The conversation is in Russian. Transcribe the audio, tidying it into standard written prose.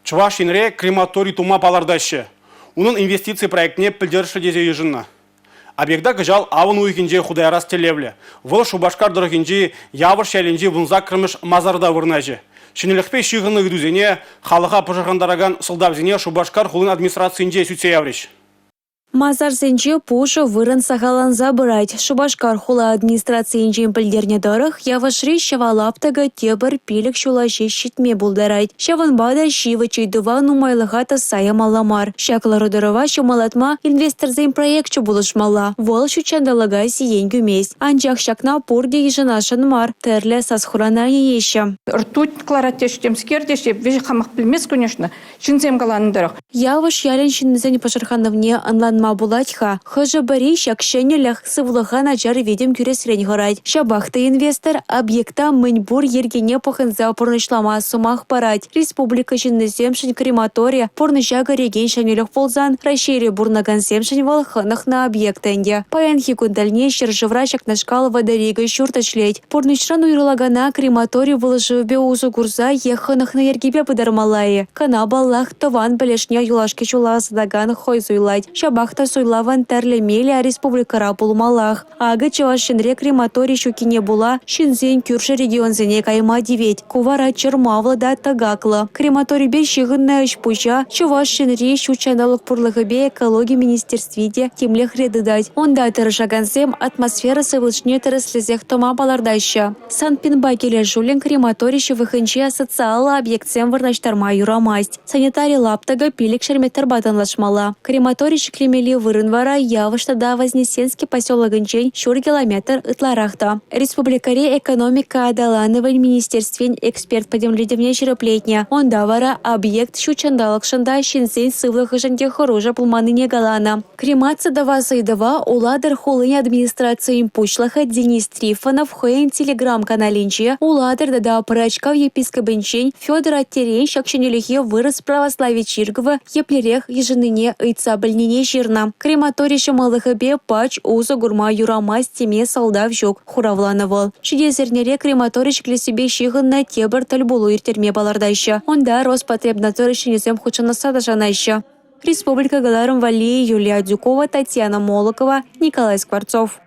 Чувашинре крематорий тума палардашы. Унын инвестиции проектне пілдерші дезе ежінна. Объекта гыжал авын уйкинже худайрас телевле. Выл шубашкар дұрғинже явыр шәленже вунзак кірміш мазарда вырнажы. Шынелікпе шиғыны үдузене халыға пұжырғандараган сылдавзене шубашкар хулын администрациинже сүтсе явреш. Мазар сенче пуша вырын сахалан забырать. Шубашкар хула администрации инжен пілдерне дырых, явашри шавалаптага тебір пилік шулаши щитме булдарать. Шаванбада шивы чайдува нумайлыхата сая маламар. Шаклары дырыва шумалатма инвесторзен проектчу булышмала. Вол шучандалага сиен гумес. Анчах шакна пурде ежинашын мар. Терле сасхурана еща. Ртуть кларатешем скердешем, вижу хамах племес, конечно, шинзем галандырых. Яваш ялен шинзен пашархановне анлан Мабулатьха, хожа бари шакшенелях сывлыха начар видим кюресрень горать. Шабахта инвестор объекта мыньбур ергене похынза порнышлама сумах парать. Республика шиннеземшин крематория порнышага реген шанелях ползан. Расшире бурнаган земшин волханах на объектенде. Паянхи кундальне шержеврачак нашкал водорига щуртачлеть. Порнышран уйрлагана крематорию выложив беузу гурза еханах на ергибе подармалае. Канабаллах тован балешня юлашки чула садаган хойзуйлать. Шабахта суйлаван тәрлі меля республикара пулмалах. Ага Чувашинре крематорий щукине була, шинзен кюрші регионзене кайма девет. Кувара чермавлада тагакла. Крематорий бе щигынна үшпуча, Чувашинре щучандалық пурлығыбе экология министерствиде темлех редыдать. Онда тырышагансем атмосфера сывылшне тырыслезех тома балардаща. Санпинба келе жулен крематорий щывыхынче социалы объектсем вырнаштарма юрамасть. Санитарий лаптага пилик шерметер батанлашмала. Крематорий клемели вырынвара явыштада Вознесенский поселок Инчень щур километр ытларахта. Республикаре экономика адалановын министерствен эксперт по земледевне череплетня. Онда вара объект щучандалык шында шинсен сывлых жынде хоружа пулманыне галана. Кремация дава сайдава уладыр хулын администрации пучлаха Денис Трифонов хоен телеграм-каналинче уладыр дада прачкав епископ Инчень Федор Аттерен шакшенелихе вырос православие Чиргова еплерех ежыныне ыйца больнине жирна. Крематорий шамалыхыбе пач уза гурма юрамас теме салдав жок хуравланывал. Чудесернере крематорий шеклесебе шигынна тебір тальбулу иртерме балардайша. Онда Роспотребнадзор шинесем хучана садажанайша. Республика Галарым Валии, Юлия Дюкова, Татьяна Молокова, Николай Скворцов.